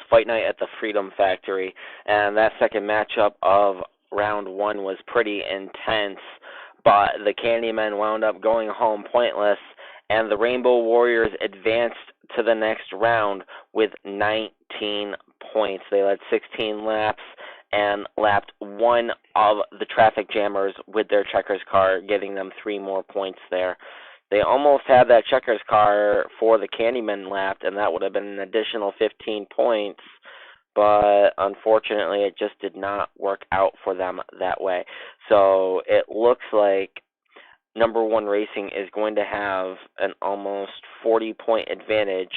Fight Night at the Freedom Factory, and that second matchup of round one was pretty intense, but the Candymen wound up going home pointless, and the Rainbow Warriors advanced to the next round with 19 points. They led 16 laps and lapped one of the traffic jammers with their checkers car, giving them 3 more points there. They almost had that checkers car for the Candymen lapped, and that would have been an additional 15 points, but unfortunately it just did not work out for them that way. So it looks like number one Racing is going to have an almost 40-point advantage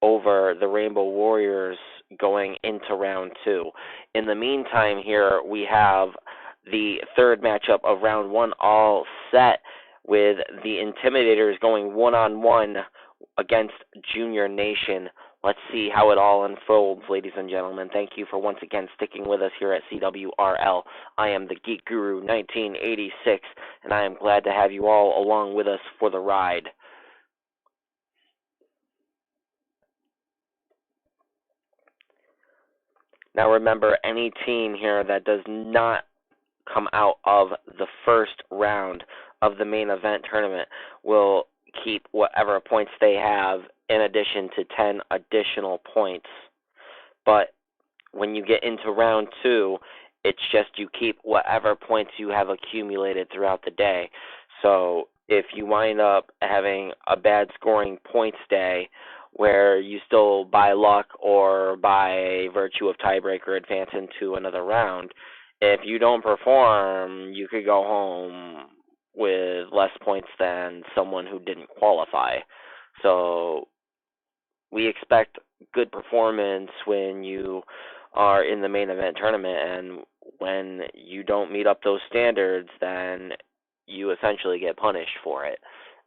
over the Rainbow Warriors going into round two. In the meantime here, we have the third matchup of round one all set, with the Intimidators going one-on-one against Junior Nation. Let's see how it all unfolds, ladies and gentlemen. Thank you for once again sticking with us here at CWRL. I am the Geek Guru 1986, and I am glad to have you all along with us for the ride. Now remember, any team here that does not come out of the first round of the main event tournament will keep whatever points they have in addition to 10 additional points. But when you get into round two, it's just you keep whatever points you have accumulated throughout the day. So if you wind up having a bad scoring points day where you still by luck or by virtue of tiebreaker advance into another round, if you don't perform, you could go home with less points than someone who didn't qualify. So we expect good performance when you are in the main event tournament, and when you don't meet up those standards, then you essentially get punished for it.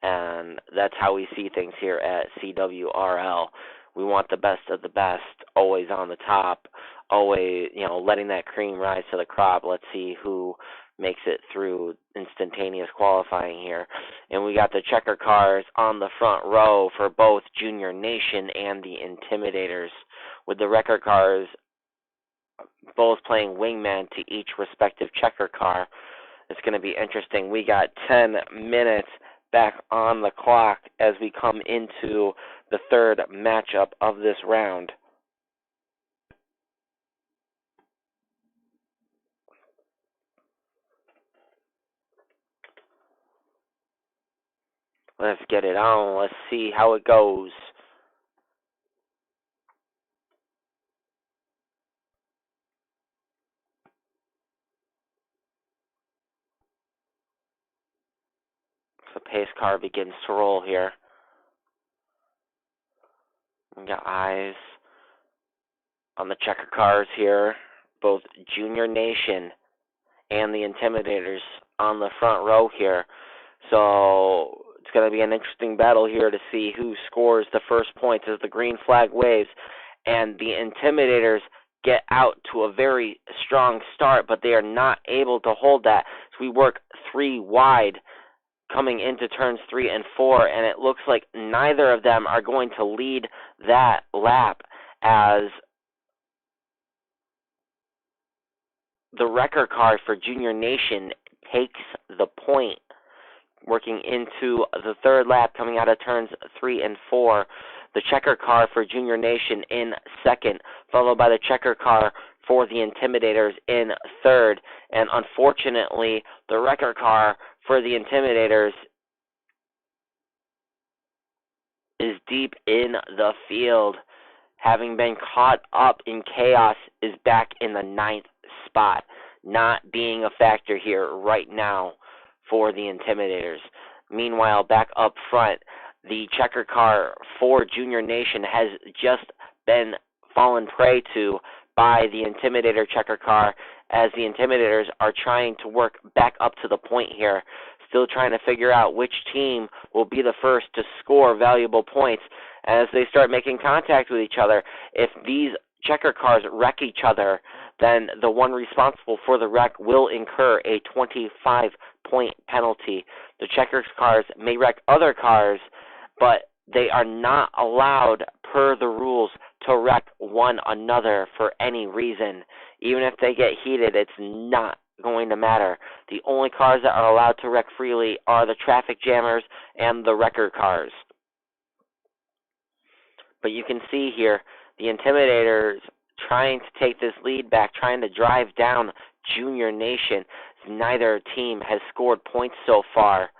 And that's how we see things here at CWRL. We want the best of the best, always on the top, always, letting that cream rise to the crop. Let's see who makes it through instantaneous qualifying here. And we got the checker cars on the front row for both Junior Nation and the Intimidators, with the wrecker cars both playing wingman to each respective checker car. It's going to be interesting. We got 10 minutes back on the clock as we come into the third matchup of this round. Let's get it on. Let's see how it goes. The pace car begins to roll here. We got eyes on the checker cars here. Both Junior Nation and the Intimidators on the front row here. So it's going to be an interesting battle here to see who scores the first points as the green flag waves, and the Intimidators get out to a very strong start, but they are not able to hold that. So we work 3 wide coming into turns 3 and 4, and it looks like neither of them are going to lead that lap, as the wrecker car for Junior Nation takes the point, working into the third lap, coming out of turns 3 and 4. The checker car for Junior Nation in second, followed by the checker car for the Intimidators in third. And unfortunately, the wrecker car for the Intimidators is deep in the field, having been caught up in chaos, is back in the 9th spot, not being a factor here right now for the Intimidators. Meanwhile, back up front, the checker car for Junior Nation has just been fallen prey to by the Intimidator checker car, as the Intimidators are trying to work back up to the point here, still trying to figure out which team will be the first to score valuable points as they start making contact with each other. If these checker cars wreck each other, then the one responsible for the wreck will incur a 25-point penalty. The checker cars may wreck other cars, but they are not allowed, per the rules, to wreck one another for any reason. Even if they get heated, it's not going to matter. The only cars that are allowed to wreck freely are the traffic jammers and the wrecker cars. But you can see here, the Intimidators trying to take this lead back, trying to drive down Junior Nation. Neither team has scored points so far.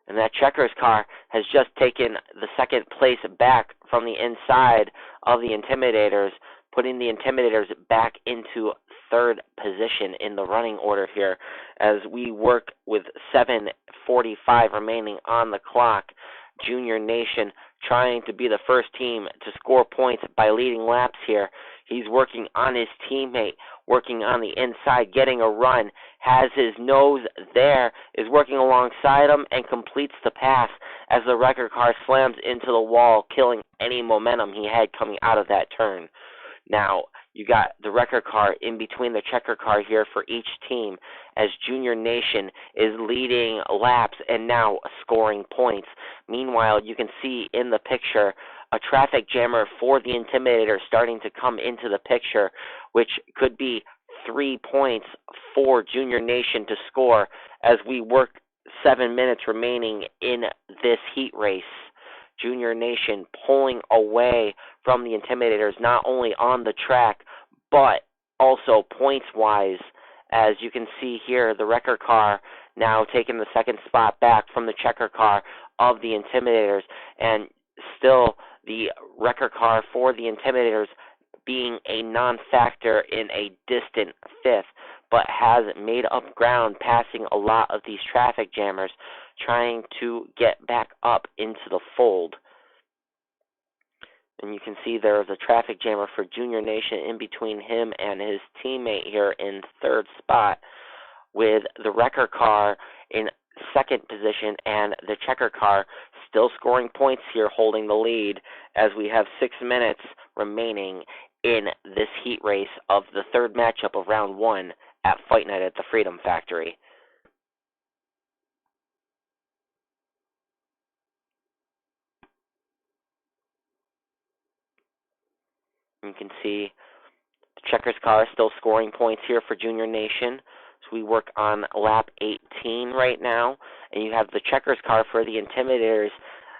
And that Checkers car has just taken the second place back from the inside of the Intimidators, putting the Intimidators back into third position in the running order here as we work with 7:45 remaining on the clock. Junior Nation trying to be the first team to score points by leading laps here. He's working on his teammate, working on the inside, getting a run, has his nose there, is working alongside him, and completes the pass as the wrecker car slams into the wall, killing any momentum he had coming out of that turn. Now, you got the wrecker car in between the checker car here for each team as Junior Nation is leading laps and now scoring points. Meanwhile, you can see in the picture a traffic jammer for the Intimidator starting to come into the picture, which could be 3 points for Junior Nation to score as we work 7 minutes remaining in this heat race. Junior Nation pulling away from the Intimidators, not only on the track, but also points-wise. As you can see here, the wrecker car now taking the second spot back from the checker car of the Intimidators, and still the wrecker car for the Intimidators being a non-factor in a distant fifth, but has made up ground, passing a lot of these traffic jammers, trying to get back up into the fold. And you can see there is a traffic jammer for Junior Nation in between him and his teammate here in third spot, with the wrecker car in second position and the checker car still scoring points here, holding the lead as we have 6 minutes remaining in this heat race of the third matchup of round 1 at Fight Night at the Freedom Factory. You can see the checkers car still scoring points here for Junior Nation. So we work on lap 18 right now, and you have the checkers car for the Intimidators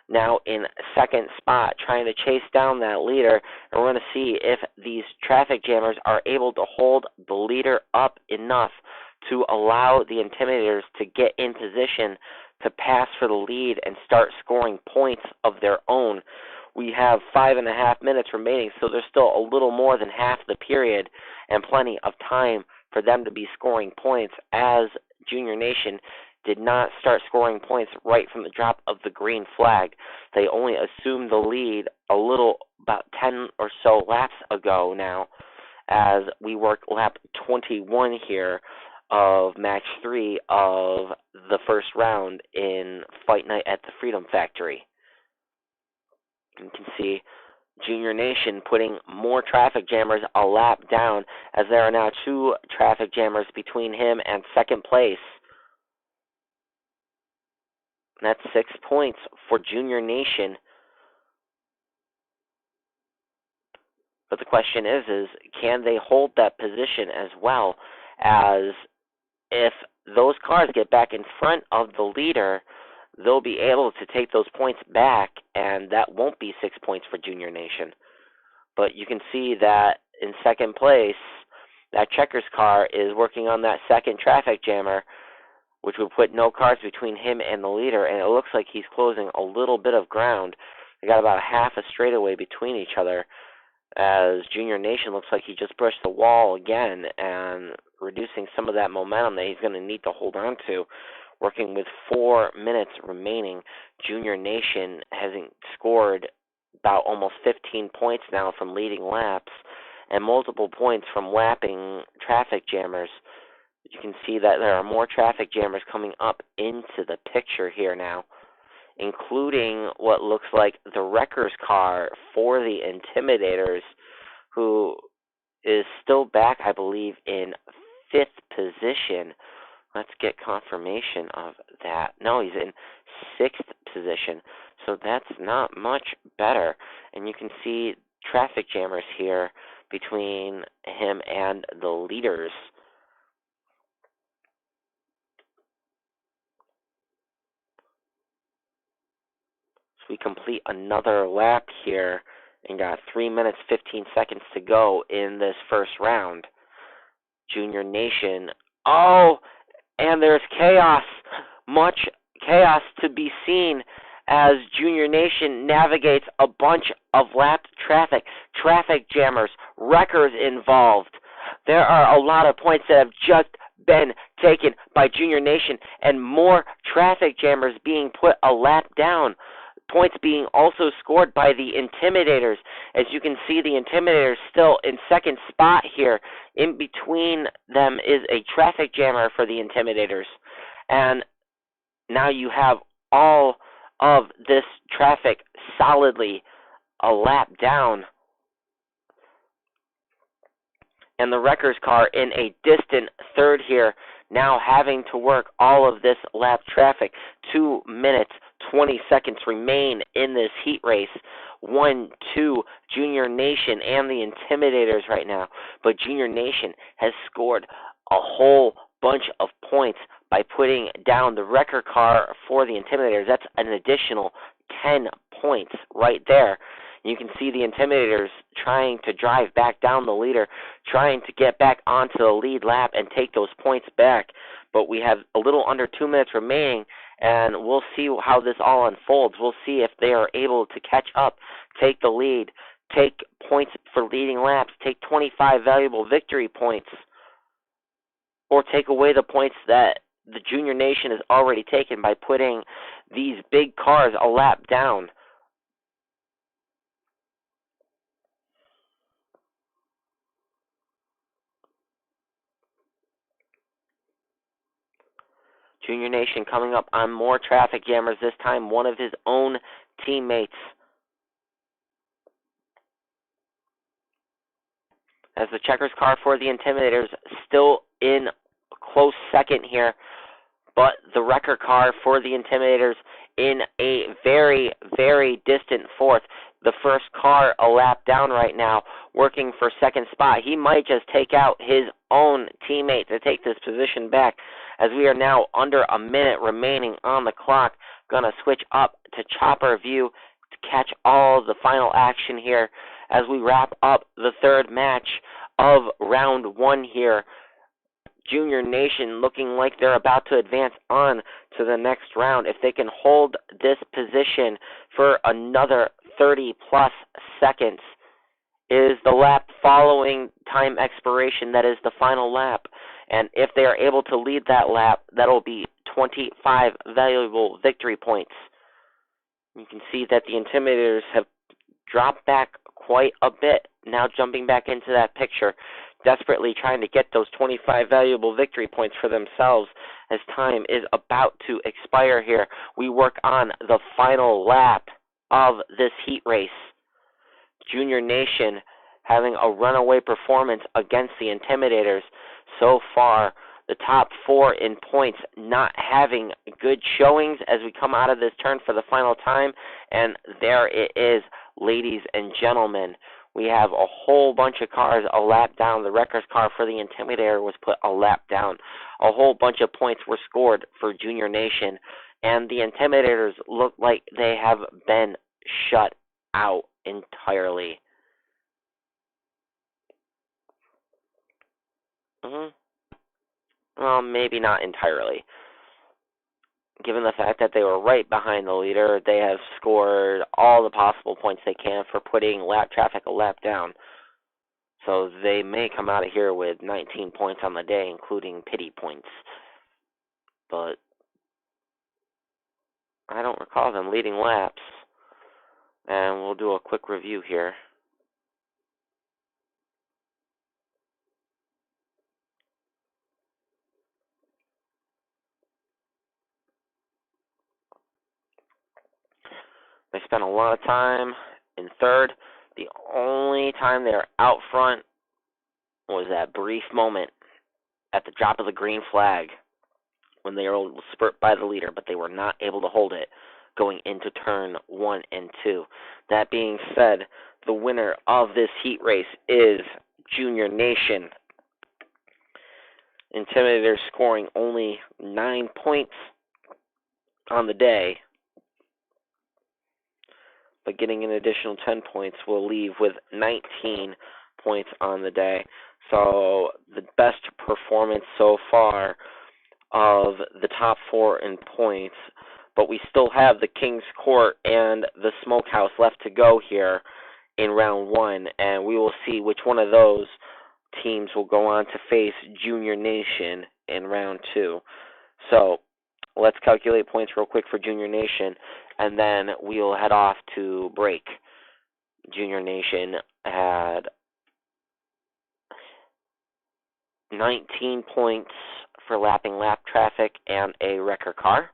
now in second spot, trying to chase down that leader. And we're going to see if these traffic jammers are able to hold the leader up enough to allow the Intimidators to get in position to pass for the lead and start scoring points of their own. We have 5.5 minutes remaining, so there's still a little more than half the period and plenty of time for them to be scoring points, as Junior Nation did not start scoring points right from the drop of the green flag. They only assumed the lead about 10 or so laps ago now, as we work lap 21 here of match 3 of the first round in Fight Night at the Freedom Factory. You can see Junior Nation putting more traffic jammers a lap down, as there are now 2 traffic jammers between him and second place. And that's 6 points for Junior Nation. But the question is can they hold that position as well, as if those cars get back in front of the leader, they'll be able to take those points back, and that won't be 6 points for Junior Nation. But you can see that in second place, that checkers car is working on that second traffic jammer, which would put no cars between him and the leader, and it looks like he's closing a little bit of ground. They got about half a straightaway between each other, as Junior Nation looks like he just brushed the wall again and reducing some of that momentum that he's going to need to hold on to. Working with 4 minutes remaining, Junior Nation has scored about almost 15 points now from leading laps and multiple points from lapping traffic jammers. You can see that there are more traffic jammers coming up into the picture here now, including what looks like the wrecker's car for the Intimidators, who is still back, I believe, in 5th position. Let's get confirmation of that. No, he's in 6th position. So that's not much better. And you can see traffic jammers here between him and the leaders. So we complete another lap here and got 3 minutes, 15 seconds to go in this first round. Junior Nation. Oh, and there's chaos. Much chaos to be seen as Junior Nation navigates a bunch of lapped traffic, traffic jammers, wreckers involved. There are a lot of points that have just been taken by Junior Nation and more traffic jammers being put a lap down. Points being also scored by the Intimidators. As you can see, the Intimidators still in second spot here. In between them is a traffic jammer for the Intimidators. And now you have all of this traffic solidly a lap down. And the wrecker's car in a distant third here, now having to work all of this lap traffic. 2 minutes, 20 seconds remain in this heat race. 1-2 Junior Nation and the Intimidators right now. But Junior Nation has scored a whole bunch of points by putting down the wrecker car for the Intimidators. That's an additional 10 points right there. You can see the Intimidators trying to drive back down the leader, trying to get back onto the lead lap and take those points back. But we have a little under 2 minutes remaining, and we'll see how this all unfolds. We'll see if they are able to catch up, take the lead, take points for leading laps, take 25 valuable victory points, or take away the points that the Junior Nation has already taken by putting these big cars a lap down. Junior Nation coming up on more traffic jammers, this time one of his own teammates. As the checkers car for the Intimidators still in close second here, but the wrecker car for the Intimidators in a very, very distant fourth. The first car a lap down right now, working for second spot. He might just take out his own teammate to take this position back, as we are now under a minute remaining on the clock. Going to switch up to chopper view to catch all the final action here as we wrap up the third match of round one here. Junior Nation looking like they're about to advance on to the next round. If they can hold this position for another 30-plus seconds, is the lap following time expiration that is the final lap. And if they are able to lead that lap, that'll be 25 valuable victory points. You can see that the Intimidators have dropped back quite a bit, now jumping back into that picture, desperately trying to get those 25 valuable victory points for themselves as time is about to expire here. We work on the final lap of this heat race. Junior Nation having a runaway performance against the Intimidators so far. The top four in points not having good showings as we come out of this turn for the final time. And there it is, ladies and gentlemen. We have a whole bunch of cars a lap down. The wrecker's car for the Intimidator was put a lap down. A whole bunch of points were scored for Junior Nation. And the Intimidators look like they have been shut out entirely. Well, maybe not entirely. Given the fact that they were right behind the leader, they have scored all the possible points they can for putting lap traffic a lap down. So they may come out of here with 19 points on the day, including pity points. But I don't recall them leading laps. And we'll do a quick review here. They spent a lot of time in third. The only time they were out front was that brief moment at the drop of the green flag when they were able to spurt by the leader, but they were not able to hold it going into turn 1 and 2. That being said, the winner of this heat race is Junior Nation. Intimidators scoring only 9 points on the day, but getting an additional 10 points will leave with 19 points on the day. So the best performance so far of the top 4 in points, but we still have the King's Court and the Smokehouse left to go here in round 1, and we will see which one of those teams will go on to face Junior Nation in round 2. So let's calculate points real quick for Junior Nation, and then we'll head off to break. Junior Nation had 19 points for lapping lap traffic and a wrecker car.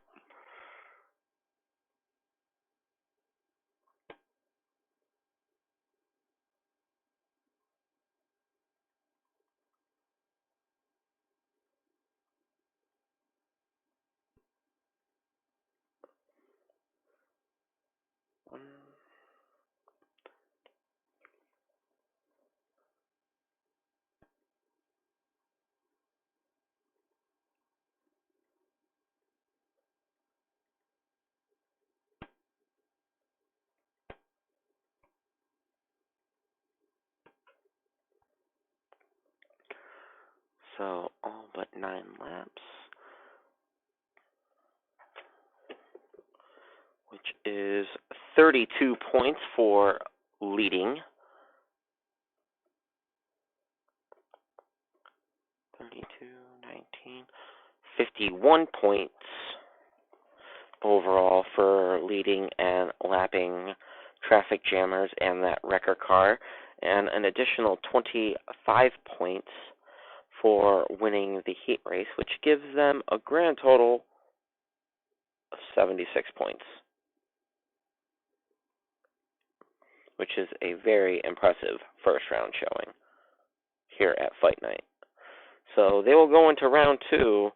So all but 9 laps, which is 32 points for leading. 32, 19, 51 points overall for leading and lapping traffic jammers and that wrecker car, and an additional 25 points for winning the heat race, which gives them a grand total of 76 points, which is a very impressive first round showing here at Fight Night. So they will go into round 2.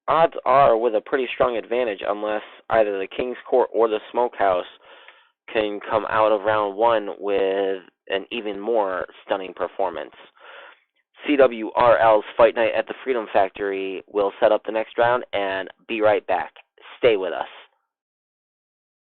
Odds are with a pretty strong advantage unless either the King's Court or the Smokehouse can come out of round 1 with an even more stunning performance. CWRL's Fight Night at the Freedom Factory will set up the next round and be right back. Stay with us.